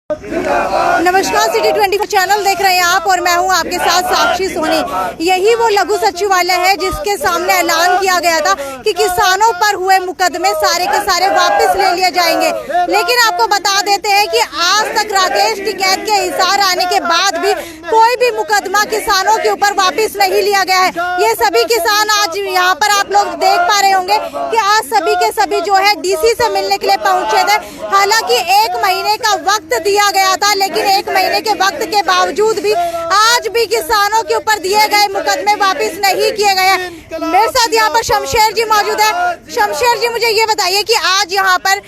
नमस्कार, city 24 channel देख रहे हैं आप और मैं हूं आपके साथ साक्षी सोनी। यही वो लघु सचिवालय है जिसके सामने ऐलान किया गया था कि किसानों पर हुए मुकदमे सारे के सारे वापस ले लिए जाएंगे। लेकिन आपको बता देते हैं कि आज तक राकेश टिकैत के हिसार आने के बाद भी कोई भी मुकदमा किसानों के ऊपर वापस नहीं लिया गया है। ये सभी किसान आज यहाँ पर आप लोग देख पा रहे होंगे कि आज सभी के सभी जो है डीसी से मिलने के लिए पहुंचे थे। हालांकि 1 महीने का वक्त दिया गया था, लेकिन 1 महीने के वक्त के बावजूद भी आज भी किसानों के ऊपर दिए गए मुकदमे वापस नहीं किए गए। मेरे साथ यहाँ पर शमशेर जी मौजूद है। शमशेर जी, मुझे ये बताइए कि आज यहाँ पर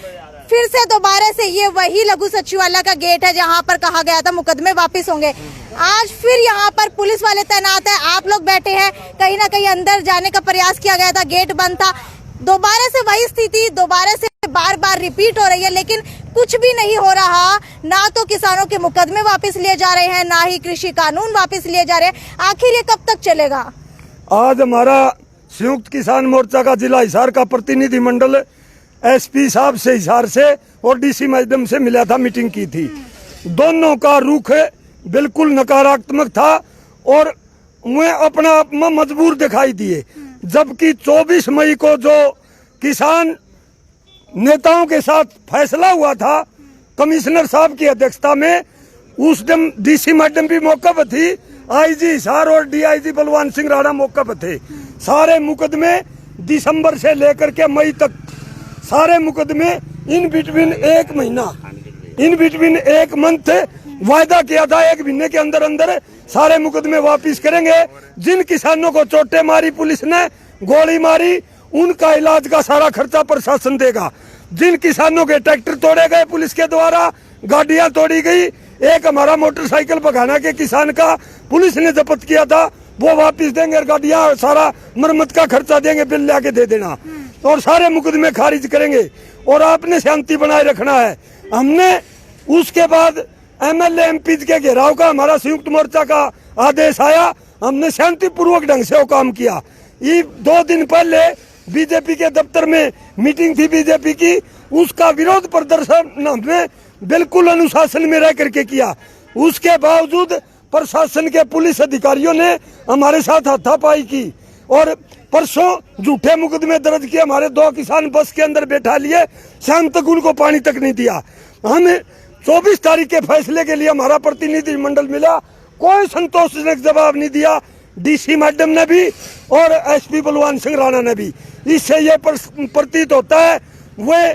फिर से दोबारा से ये वही लघु सचिवालय का गेट है जहाँ पर कहा गया था मुकदमे वापस होंगे। आज फिर यहाँ पर पुलिस वाले तैनात है, आप लोग बैठे हैं, कहीं ना कहीं अंदर जाने का प्रयास किया गया था, गेट बंद था। दोबारा से वही स्थिति दोबारा से बार बार रिपीट हो रही है, लेकिन कुछ भी नहीं हो रहा। ना तो किसानों के मुकदमे वापस लिए जा रहे हैं, ना ही कृषि कानून वापस लिए जा रहे हैं। आखिर ये कब तक चलेगा? आज हमारा संयुक्त किसान मोर्चा का जिला हिसार का प्रतिनिधि मंडल एसपी साहब से हिसार से और डीसी मैडम से मिला था, मीटिंग की थी। दोनों का रुख बिल्कुल नकारात्मक था और वे अपना आप में मजबूर दिखाई दिए। जबकि 24 मई को जो किसान नेताओं के साथ फैसला हुआ था कमिश्नर साहब की अध्यक्षता में, उस दिन डीसी मैडम भी मौके पर थी, आईजी हिसार और डीआईजी बलवान सिंह राणा मौके पर थे। सारे मुकदमे दिसंबर से लेकर के मई तक सारे मुकदमे इन बिटवीन 1 महीना, इन बिटवीन 1 मंथ वायदा किया था। 1 महीने के अंदर अंदर सारे मुकदमे वापस करेंगे। जिन किसानों को चोटें मारी पुलिस ने, गोली मारी, उनका इलाज का सारा खर्चा प्रशासन देगा। जिन किसानों के ट्रैक्टर तोड़े गए पुलिस के द्वारा, गाड़ियां तोड़ी गई, एक हमारा मोटरसाइकिल बघाना के किसान का पुलिस ने जब्त किया था, वो वापस देंगे। गाड़ियां सारा मरम्मत का खर्चा देंगे, बिल लाके दे देना और सारे मुकदमे खारिज करेंगे। और आपने शांति बनाए रखना है। हमने उसके बाद एमएलए एमपी के घेराव का हमारा संयुक्त मोर्चा का आदेश आया, हमने शांतिपूर्वक ढंग से वो काम किया। ये 2 दिन पहले बीजेपी के दफ्तर में मीटिंग थी बीजेपी की, उसका विरोध प्रदर्शन हमने बिल्कुल अनुशासन में रह करके किया। उसके बावजूद प्रशासन के पुलिस अधिकारियों ने हमारे साथ हाथापाई की और परसों झूठे मुकदमे दर्ज किए। हमारे 2 किसान बस के अंदर बैठा लिए, शाम तक उनको पानी तक नहीं दिया। हमें 24 तारीख के फैसले के लिए हमारा प्रतिनिधि मंडल मिला, कोई संतोषजनक जवाब नहीं दिया डीसी मैडम ने भी और एसपी बलवान सिंह राणा ने भी। इससे ये प्रतीत होता है वे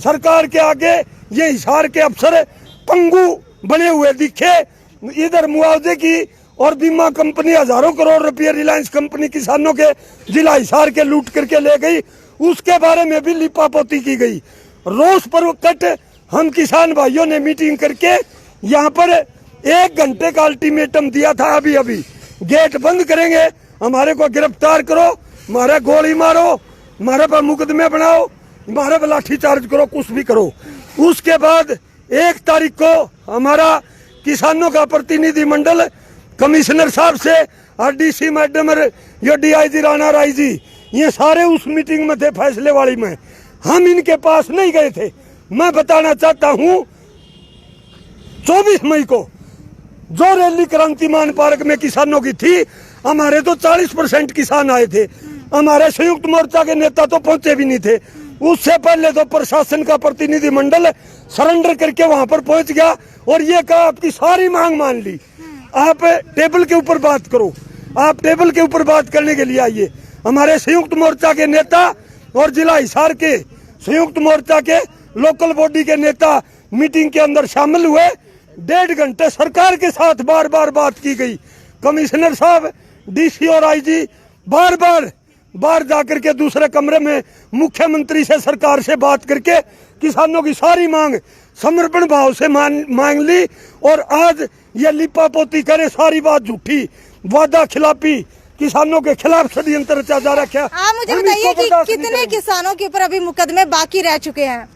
सरकार के आगे ये हिसार के अफसर पंगु बने हुए दिखे। इधर मुआवजे की और बीमा कंपनी हजारों करोड़ रुपये रिलायंस कंपनी किसानों के जिला हिसार के लूट करके ले गई, उसके बारे में भी लिपापोती की गई। रोष प्रकट हम किसान भाइयों ने मीटिंग करके यहाँ पर 1 घंटे का अल्टीमेटम दिया था। अभी गेट बंद करेंगे, हमारे को गिरफ्तार करो, हमारे गोली मारो, हमारे पर मुकदमे बनाओ, हमारे पर लाठी चार्ज करो, कुछ भी करो। उसके बाद 1 तारीख को हमारा किसानों का प्रतिनिधि मंडल कमिश्नर साहब से और डीसी मैडम और ये डीआईजी राणा और आईजी, ये सारे उस मीटिंग में थे फैसले वाली में। हम इनके पास नहीं गए थे। मैं बताना चाहता हूँ 24 मई को जो रैली क्रांतिमान पार्क में किसानों की थी, हमारे तो 40% किसान आए थे। हमारे संयुक्त मोर्चा के नेता तो पहुंचे भी नहीं थे। उससे पहले तो प्रशासन का प्रतिनिधि मंडल सरेंडर करके वहां पर पहुंच गया और ये कहा आपकी सारी मांग मान ली, आप टेबल के ऊपर बात करो। आप टेबल के ऊपर बात करने के लिए आइए। हमारे संयुक्त मोर्चा के नेता और जिला हिसार के संयुक्त मोर्चा के लोकल बॉडी के नेता मीटिंग के अंदर शामिल हुए। 1.5 घंटे सरकार के साथ बार बार बात की गई। कमिश्नर साहब, डीसी और आईजी बार जाकर के दूसरे कमरे में मुख्यमंत्री से सरकार से बात करके किसानों की सारी मांग समर्पण भाव से मांग ली। और आज ये लिपापोती करे, सारी बात झूठी, वादा खिलाफी, किसानों के खिलाफ षड्यंत्र रचा जा रखा है। आप मुझे बताइए कि कितने किसानों के ऊपर अभी मुकदमे बाकी रह चुके हैं?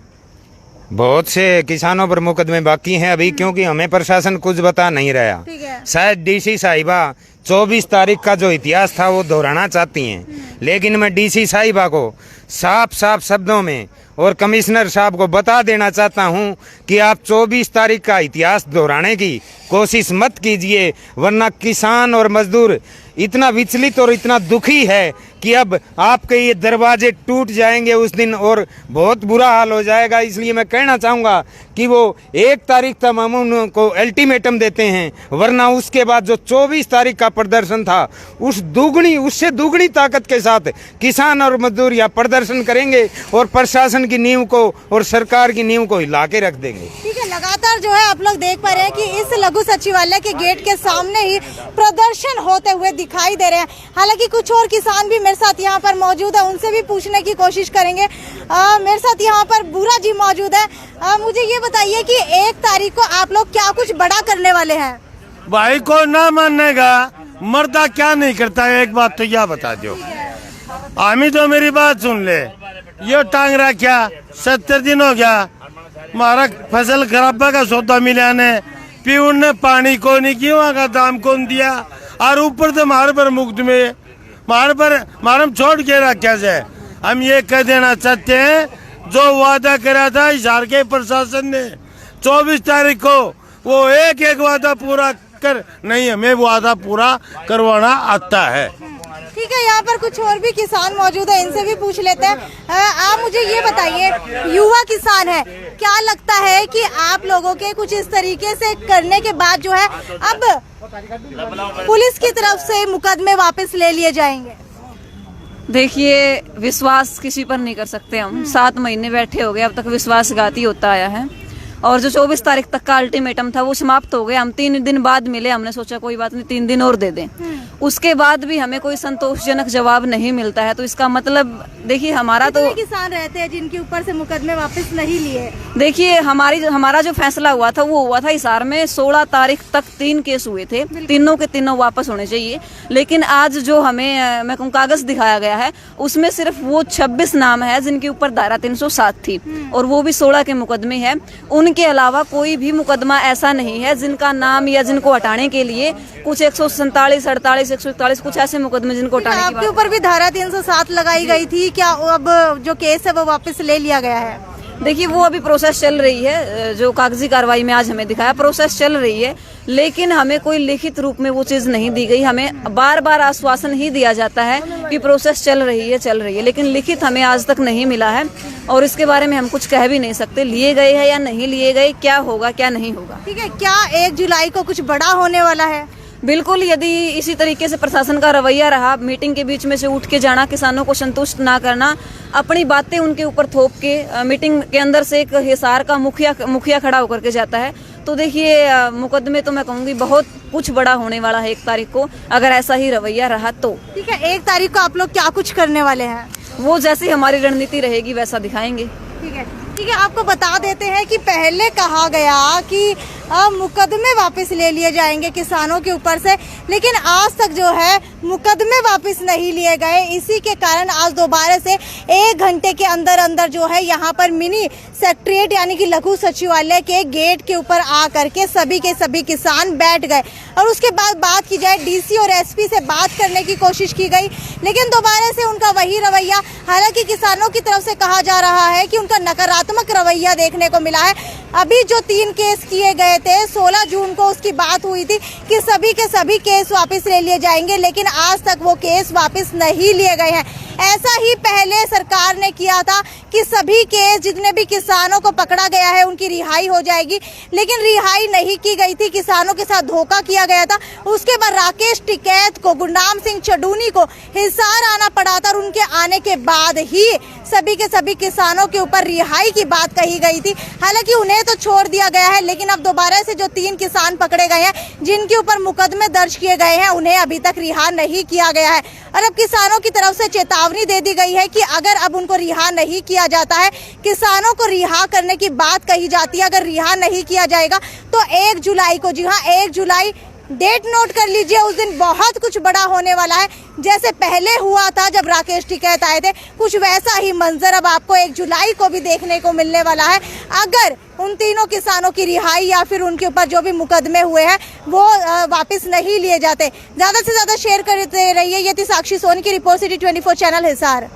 बहुत से किसानों पर मुकदमे बाकी हैं अभी, क्योंकि हमें प्रशासन कुछ बता नहीं रहा। शायद डीसी साहिबा 24 तारीख का जो इतिहास था वो दोहराना चाहती हैं, लेकिन मैं डीसी साहिबा को साफ शब्दों में और कमिश्नर साहब को बता देना चाहता हूं कि आप 24 तारीख का इतिहास दोहराने की कोशिश मत कीजिए, वरना किसान और मजदूर इतना विचलित और इतना दुखी है कि अब आपके ये दरवाजे टूट जाएंगे उस दिन और बहुत बुरा हाल हो जाएगा। इसलिए मैं कहना चाहूँगा कि वो 1 तारीख तक हम उनको अल्टीमेटम देते हैं, वरना उसके बाद जो 24 तारीख का प्रदर्शन था उससे दुगनी ताकत के साथ किसान और मजदूर यहाँ प्रदर्शन करेंगे और प्रशासन की नींव को और सरकार की नींव को हिला के रख देंगे। ठीक है, लगातार जो है आप लोग देख पा रहे हैं कि इस लघु सचिवालय के गेट के सामने ही प्रदर्शन होते हुए दिखाई दे रहे हैं। हालांकि कुछ और किसान भी मेरे साथ यहाँ पर मौजूद है, उनसे भी पूछने की कोशिश करेंगे। मेरे साथ यहाँ पर बुरा जी मौजूद है। मुझे ये बताइए कि 1 तारीख को आप लोग क्या कुछ बड़ा करने वाले हैं? भाई को ना मानेगा मर्दा क्या नहीं करता है, एक बात तो यह बता दो। आमी तो मेरी बात सुन ले, ये टांग रहा क्या 70 दिन हो गया, हमारा फसल खराबा का सौदा मिला ने, फिर उनने पानी को नहीं किया, वहाँ का दाम कौन दिया, और ऊपर से हमारे पर मुफ्त में हमारे छोड़ के रखा से। हम ये कह देना चाहते हैं जो वादा करा था हिसार के प्रशासन ने 24 तारीख को, वो एक वादा पूरा कर नहीं, हमें वादा पूरा करवाना आता है। ठीक है, यहाँ पर कुछ और भी किसान मौजूद है, इनसे भी पूछ लेते हैं। आप मुझे ये बताइए, युवा किसान है, क्या लगता है कि आप लोगों के कुछ इस तरीके से करने के बाद जो है अब पुलिस की तरफ से मुकदमे वापस ले लिए जाएंगे? देखिए, विश्वास किसी पर नहीं कर सकते हम। 7 महीने बैठे हो गए, अब तक विश्वासघाती होता आया है। और जो 24 तारीख तक का अल्टीमेटम था वो समाप्त हो गया। हम 3 दिन बाद मिले, हमने सोचा कोई बात नहीं 3 दिन और दे दें। उसके बाद भी हमें कोई संतोषजनक जवाब नहीं मिलता है। तो इसका मतलब देखिए, हमारा तो किसान रहते हैं जिनके ऊपर से मुकदमे वापस नहीं लिए। देखिए, हमारा जो फैसला हुआ था वो हुआ था हिसार में 16 तारीख तक 3 केस हुए थे, तीनों के तीनों वापस होने चाहिए। लेकिन आज जो हमें मैं कहूँ कागज दिखाया गया है, उसमें सिर्फ वो 26 नाम है जिनके ऊपर धारा 307 थी, और वो भी 16 के मुकदमे हैं। उनके अलावा कोई भी मुकदमा ऐसा नहीं है जिनका नाम या जिनको हटाने के लिए कुछ 147, 48, 141 कुछ ऐसे मुकदमे जिनको हटाने की आपके ऊपर भी धारा 307 लगाई गई थी, क्या अब जो केस है वो वापस ले लिया गया है? देखिए, वो अभी प्रोसेस चल रही है। जो कागजी कार्रवाई में आज हमें दिखाया, प्रोसेस चल रही है, लेकिन हमें कोई लिखित रूप में वो चीज नहीं दी गई। हमें बार बार आश्वासन ही दिया जाता है कि प्रोसेस चल रही है, लेकिन लिखित हमें आज तक नहीं मिला है, और इसके बारे में हम कुछ कह भी नहीं सकते लिए गए हैं या नहीं लिए गए, क्या होगा क्या नहीं होगा। ठीक है, क्या 1 जुलाई को कुछ बड़ा होने वाला है? बिल्कुल, यदि इसी तरीके से प्रशासन का रवैया रहा, मीटिंग के बीच में से उठ के जाना, किसानों को संतुष्ट ना करना, अपनी बातें उनके ऊपर थोप के मीटिंग के अंदर से एक हिसार का मुखिया खड़ा होकर के जाता है, तो देखिए मुकदमे तो मैं कहूँगी बहुत कुछ बड़ा होने वाला है 1 तारीख को, अगर ऐसा ही रवैया रहा तो। ठीक है, 1 तारीख को आप लोग क्या कुछ करने वाले हैं? वो जैसी हमारी रणनीति रहेगी वैसा दिखाएंगे। ठीक है, आपको बता देते हैं कि पहले कहा गया कि मुकदमे वापस ले लिए जाएंगे किसानों के ऊपर से, लेकिन आज तक जो है मुकदमे वापस नहीं लिए गए। इसी के कारण आज दोबारा से 1 घंटे के अंदर जो है यहाँ पर मिनी सेक्रेटरीट यानी कि लघु सचिवालय के गेट के ऊपर आ करके सभी के सभी किसान बैठ गए, और उसके बाद बात की जाए डीसी और एसपी से बात करने की कोशिश की गई, लेकिन दोबारा से उनका वही रवैया। हालांकि किसानों की तरफ से कहा जा रहा है कि उनका नकारात्मक रवैया देखने को मिला है। अभी जो 3 केस किए गए थे, 16 जून को उसकी बात हुई थी कि सभी के सभी केस वापस ले लिए जाएंगे, लेकिन आज तक वो केस वापस नहीं लिए गए हैं। ऐसा ही पहले सरकार ने किया था कि सभी केस जितने भी किसानों को पकड़ा गया है उनकी रिहाई हो जाएगी, लेकिन रिहाई नहीं की गई थी, किसानों के साथ धोखा किया गया था। उसके बाद राकेश टिकैत को, गुरनाम सिंह चडूनी को हिसार आना पड़ा था, और उनके आने के बाद ही सभी के सभी किसानों के ऊपर रिहाई की बात कही गई थी। हालांकि उन्हें तो छोड़ दिया गया है, लेकिन अब दोबारा से जो 3 किसान पकड़े गए हैं जिनके ऊपर मुकदमे दर्ज किए गए हैं, उन्हें अभी तक रिहा नहीं किया गया है। और अब किसानों की तरफ से चेतावनी दे दी गई है कि अगर अब उनको रिहा नहीं किया जाता है, किसानों को रिहा करने की बात कही जाती है, अगर रिहा नहीं किया जाएगा तो 1 जुलाई को, जी हाँ 1 जुलाई डेट नोट कर लीजिए, उस दिन बहुत कुछ बड़ा होने वाला है। जैसे पहले हुआ था जब राकेश टिकैत आए थे, कुछ वैसा ही मंजर अब आपको 1 जुलाई को भी देखने को मिलने वाला है, अगर उन तीनों किसानों की रिहाई या फिर उनके ऊपर जो भी मुकदमे हुए हैं वो वापस नहीं लिए जाते। ज़्यादा से ज़्यादा शेयर करते रहिए। ये थी साक्षी सोनी की रिपोर्ट, सिटी 24 चैनल हिसार।